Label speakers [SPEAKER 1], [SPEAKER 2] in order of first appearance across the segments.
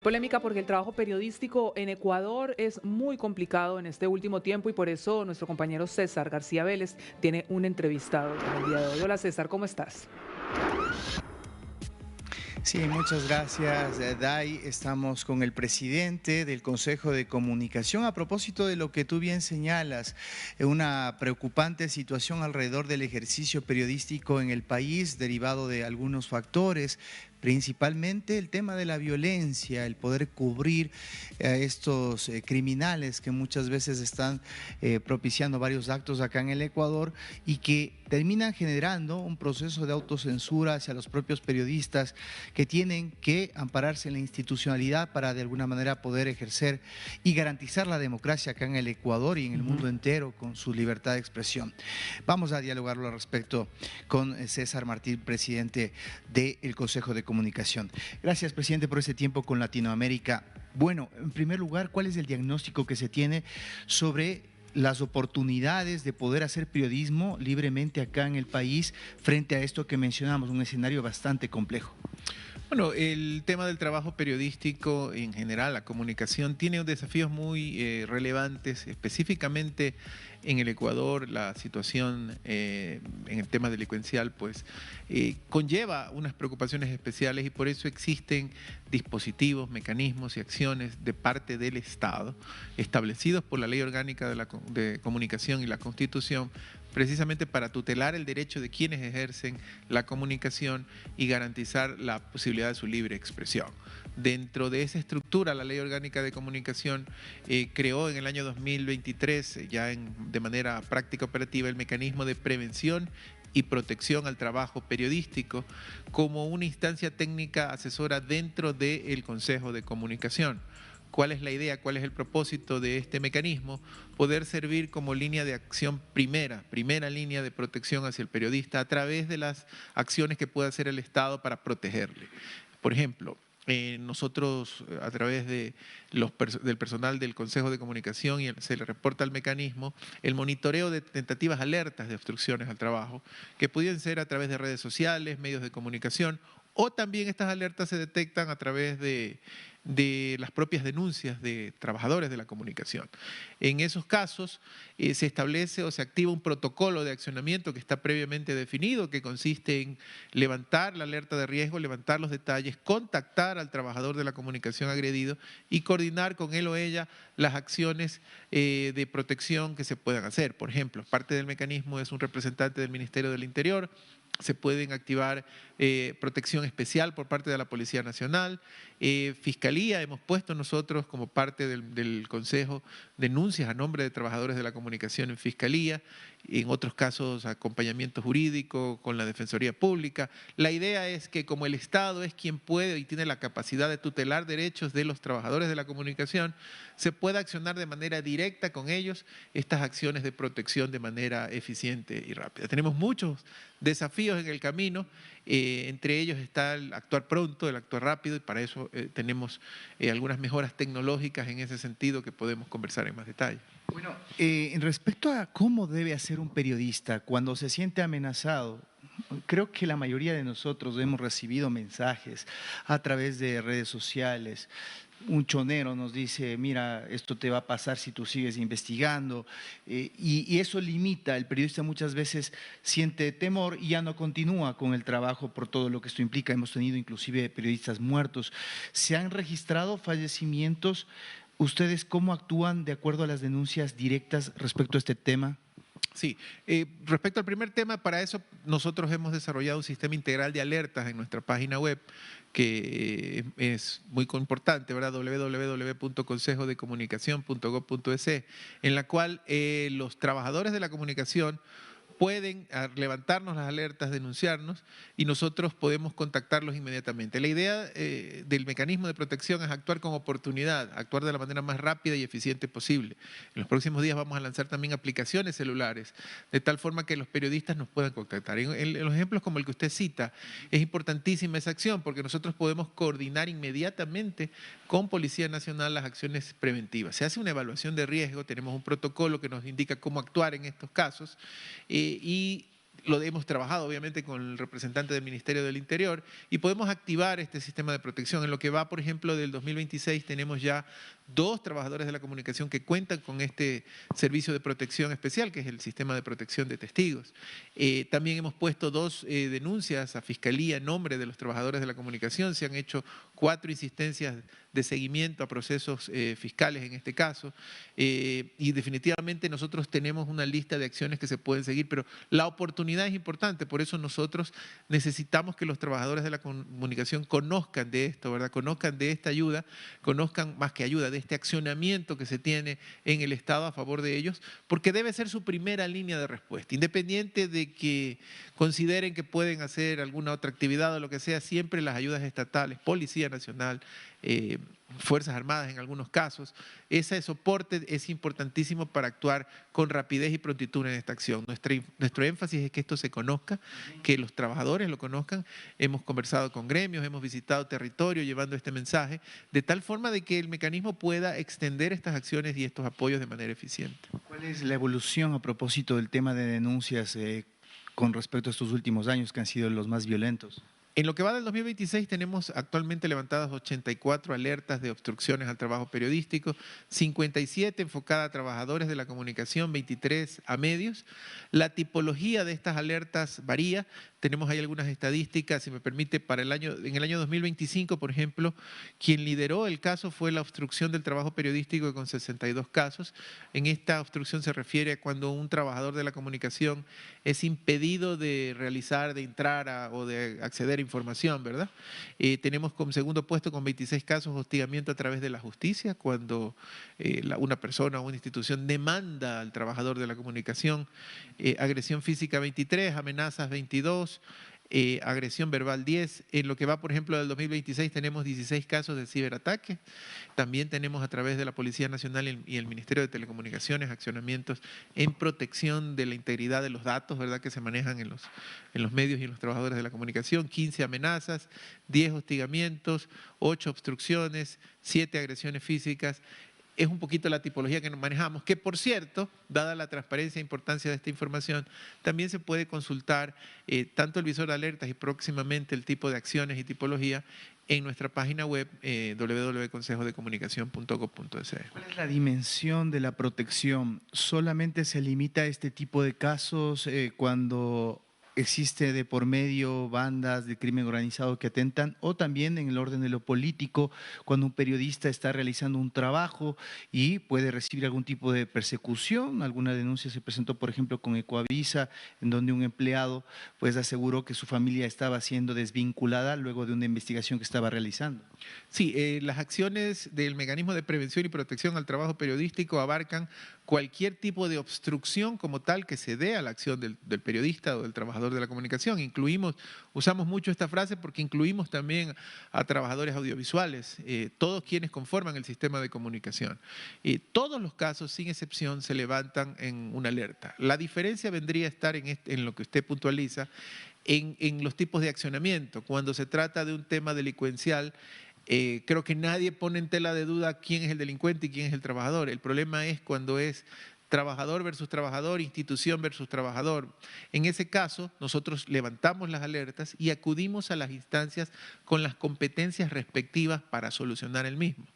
[SPEAKER 1] Polémica porque el trabajo periodístico en Ecuador es muy complicado en este último tiempo y por eso nuestro compañero César García Vélez tiene un entrevistado en el día de hoy. Hola César, ¿cómo estás?
[SPEAKER 2] Sí, muchas gracias, Dai. Estamos con el presidente del Consejo de Comunicación a propósito de lo que tú bien señalas, una preocupante situación alrededor del ejercicio periodístico en el país derivado de algunos factores, principalmente el tema de la violencia, el poder cubrir a estos criminales que muchas veces están propiciando varios actos acá en el Ecuador y que terminan generando un proceso de autocensura hacia los propios periodistas que tienen que ampararse en la institucionalidad para de alguna manera poder ejercer y garantizar la democracia acá en el Ecuador y en el
[SPEAKER 1] Ujú.
[SPEAKER 2] mundo entero con su libertad de expresión. Vamos a dialogarlo al respecto con César Martín, presidente del Consejo de Comunicación. Gracias, presidente, por este tiempo con Latinoamérica. Bueno, en primer lugar, ¿cuál es el diagnóstico que se tiene sobre las oportunidades de poder hacer periodismo libremente acá en el país frente a esto que mencionamos, un escenario bastante complejo?
[SPEAKER 3] Bueno, el tema del trabajo periodístico en general, la comunicación, tiene desafíos muy relevantes, específicamente en el Ecuador. La situación en el tema delincuencial, pues, conlleva unas preocupaciones especiales y por eso existen dispositivos, mecanismos y acciones de parte del Estado establecidos por la Ley Orgánica de Comunicación y la Constitución, precisamente para tutelar el derecho de quienes ejercen la comunicación y garantizar la posibilidad de su libre expresión. Dentro de esa estructura, la Ley Orgánica de Comunicación creó en el año 2023, de manera práctica operativa, el mecanismo de prevención y protección al trabajo periodístico como una instancia técnica asesora dentro del Consejo de Comunicación. ¿Cuál es la idea? ¿Cuál es el propósito de este mecanismo? Poder servir como línea de acción primera línea de protección hacia el periodista a través de las acciones que pueda hacer el Estado para protegerle. Por ejemplo, nosotros a través de del personal del Consejo de Comunicación se le reporta al mecanismo el monitoreo de tentativas alertas de obstrucciones al trabajo, que pueden ser a través de redes sociales, medios de comunicación, o también estas alertas se detectan a través de las propias denuncias de trabajadores de la comunicación. En esos casos se establece o se activa un protocolo de accionamiento que está previamente definido, que consiste en levantar la alerta de riesgo, levantar los detalles, contactar al trabajador de la comunicación agredido y coordinar con él o ella las acciones de protección que se puedan hacer. Por ejemplo, parte del mecanismo es un representante del Ministerio del Interior. Se pueden activar protección especial por parte de la Policía Nacional, Fiscalía. Hemos puesto nosotros como parte del Consejo denuncias a nombre de trabajadores de la comunicación en Fiscalía, en otros casos acompañamiento jurídico con la Defensoría Pública. La idea es que como el Estado es quien puede y tiene la capacidad de tutelar derechos de los trabajadores de la comunicación, se pueda accionar de manera directa con ellos estas acciones de protección de manera eficiente y rápida. Tenemos muchos desafíos en el camino, entre ellos está el actuar pronto, el actuar rápido, y para eso tenemos algunas mejoras tecnológicas en ese sentido que podemos conversar en más detalle.
[SPEAKER 2] Bueno, en respecto a cómo debe hacer un periodista cuando se siente amenazado, creo que la mayoría de nosotros hemos recibido mensajes a través de redes sociales. Un chonero nos dice, mira, esto te va a pasar si tú sigues investigando, y eso limita, el periodista muchas veces siente temor y ya no continúa con el trabajo por todo lo que esto implica. Hemos tenido inclusive periodistas muertos. ¿Se han registrado fallecimientos? ¿Ustedes cómo actúan de acuerdo a las denuncias directas respecto a este tema?
[SPEAKER 3] Sí, respecto al primer tema, para eso nosotros hemos desarrollado un sistema integral de alertas en nuestra página web, que es muy importante, ¿verdad? www.consejodecomunicación.gov.es, en la cual los trabajadores de la comunicación pueden levantarnos las alertas, denunciarnos y nosotros podemos contactarlos inmediatamente. La idea del mecanismo de protección es actuar con oportunidad, actuar de la manera más rápida y eficiente posible. En los próximos días vamos a lanzar también aplicaciones celulares, de tal forma que los periodistas nos puedan contactar. En los ejemplos como el que usted cita, es importantísima esa acción porque nosotros podemos coordinar inmediatamente con Policía Nacional las acciones preventivas. Se hace una evaluación de riesgo, tenemos un protocolo que nos indica cómo actuar en estos casos, y lo hemos trabajado obviamente con el representante del Ministerio del Interior y podemos activar este sistema de protección. En lo que va, por ejemplo, del 2026 tenemos ya 2 trabajadores de la comunicación que cuentan con este servicio de protección especial, que es el sistema de protección de testigos. También hemos puesto 2 denuncias a Fiscalía en nombre de los trabajadores de la comunicación. Se han hecho 4 insistencias de seguimiento a procesos fiscales en este caso. Y definitivamente nosotros tenemos una lista de acciones que se pueden seguir, pero la oportunidad es importante. Por eso nosotros necesitamos que los trabajadores de la comunicación conozcan de esto, ¿verdad? Conozcan de esta ayuda, conozcan más que ayuda, de este accionamiento que se tiene en el Estado a favor de ellos, porque debe ser su primera línea de respuesta. Independiente de que consideren que pueden hacer alguna otra actividad o lo que sea, siempre las ayudas estatales, Policía Nacional, Fuerzas Armadas en algunos casos, ese soporte es importantísimo para actuar con rapidez y prontitud en esta acción. Nuestro énfasis es que esto se conozca, que los trabajadores lo conozcan. Hemos conversado con gremios, hemos visitado territorio llevando este mensaje, de tal forma de que el mecanismo pueda extender estas acciones y estos apoyos de manera eficiente.
[SPEAKER 2] ¿Cuál es la evolución a propósito del tema de denuncias con respecto a estos últimos años que han sido los más violentos?
[SPEAKER 3] En lo que va del 2026 tenemos actualmente levantadas 84 alertas de obstrucciones al trabajo periodístico, 57 enfocadas a trabajadores de la comunicación, 23 a medios. La tipología de estas alertas varía. Tenemos ahí algunas estadísticas, si me permite, en el año 2025, por ejemplo, quien lideró el caso fue la obstrucción del trabajo periodístico con 62 casos. En esta obstrucción se refiere a cuando un trabajador de la comunicación es impedido de realizar, de entrar o de acceder a información, ¿verdad? Tenemos como segundo puesto con 26 casos hostigamiento a través de la justicia, cuando una persona o una institución demanda al trabajador de la comunicación, agresión física 23, amenazas 22, agresión verbal 10. En lo que va, por ejemplo, del 2026 tenemos 16 casos de ciberataque. También tenemos a través de la Policía Nacional y el Ministerio de Telecomunicaciones accionamientos en protección de la integridad de los datos, ¿verdad?, que se manejan en los medios y en los trabajadores de la comunicación. 15 amenazas, 10 hostigamientos, 8 obstrucciones, 7 agresiones físicas. Es un poquito la tipología que nos manejamos, que por cierto, dada la transparencia e importancia de esta información, también se puede consultar tanto el visor de alertas y próximamente el tipo de acciones y tipología en nuestra página web www.consejodecomunicacion.gov.es.
[SPEAKER 2] ¿Cuál es la dimensión de la protección? ¿Solamente se limita a este tipo de casos cuando existe de por medio bandas de crimen organizado que atentan, o también en el orden de lo político, cuando un periodista está realizando un trabajo y puede recibir algún tipo de persecución? Alguna denuncia se presentó, por ejemplo, con Ecoavisa, en donde un empleado pues aseguró que su familia estaba siendo desvinculada luego de una investigación que estaba realizando.
[SPEAKER 3] Sí, las acciones del mecanismo de prevención y protección al trabajo periodístico abarcan cualquier tipo de obstrucción como tal que se dé a la acción del periodista o del trabajador de la comunicación. Usamos mucho esta frase porque incluimos también a trabajadores audiovisuales, todos quienes conforman el sistema de comunicación. Todos los casos, sin excepción, se levantan en una alerta. La diferencia vendría a estar en lo que usted puntualiza, en los tipos de accionamiento. Cuando se trata de un tema delincuencial, creo que nadie pone en tela de duda quién es el delincuente y quién es el trabajador. El problema es cuando es trabajador versus trabajador, institución versus trabajador. En ese caso, nosotros levantamos las alertas y acudimos a las instancias con las competencias respectivas para solucionar el mismo.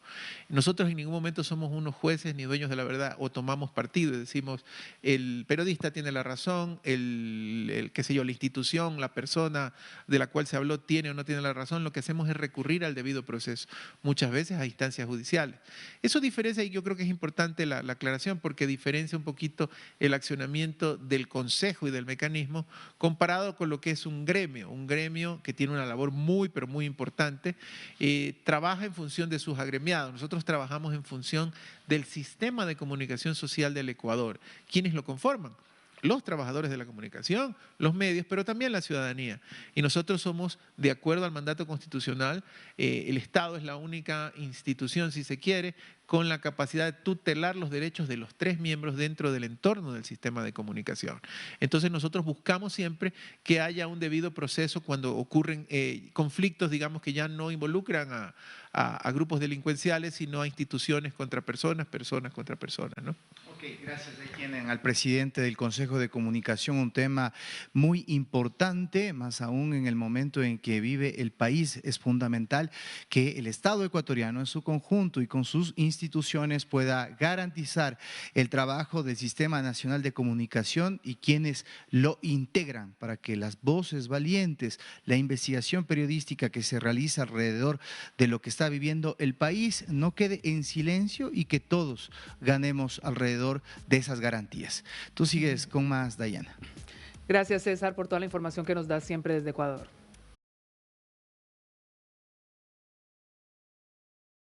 [SPEAKER 3] Nosotros en ningún momento somos unos jueces ni dueños de la verdad o tomamos partido y decimos el periodista tiene la razón, qué sé yo, la institución, la persona de la cual se habló tiene o no tiene la razón. Lo que hacemos es recurrir al debido proceso, muchas veces a instancias judiciales. Eso diferencia, y yo creo que es importante la aclaración, porque diferencia un poquito el accionamiento del Consejo y del mecanismo comparado con lo que es un gremio que tiene una labor muy, pero muy importante, trabaja en función de sus agremiados. Nosotros trabajamos en función del sistema de comunicación social del Ecuador. ¿Quiénes lo conforman? Los trabajadores de la comunicación, los medios, pero también la ciudadanía. Y nosotros somos, de acuerdo al mandato constitucional, el Estado es la única institución, si se quiere, con la capacidad de tutelar los derechos de los 3 miembros dentro del entorno del sistema de comunicación. Entonces nosotros buscamos siempre que haya un debido proceso cuando ocurren conflictos, digamos, que ya no involucran a grupos delincuenciales, sino a instituciones contra personas, personas contra personas, ¿no?
[SPEAKER 2] Ok, gracias. Ahí tienen al presidente del Consejo Consejo de Comunicación, un tema muy importante, más aún en el momento en que vive el país. Es fundamental que el Estado ecuatoriano en su conjunto y con sus instituciones pueda garantizar el trabajo del Sistema Nacional de Comunicación y quienes lo integran para que las voces valientes, la investigación periodística que se realiza alrededor de lo que está viviendo el país no quede en silencio y que todos ganemos alrededor de esas garantías. Tú sigues con más, Dayana.
[SPEAKER 1] Gracias, César, por toda la información que nos das siempre desde Ecuador.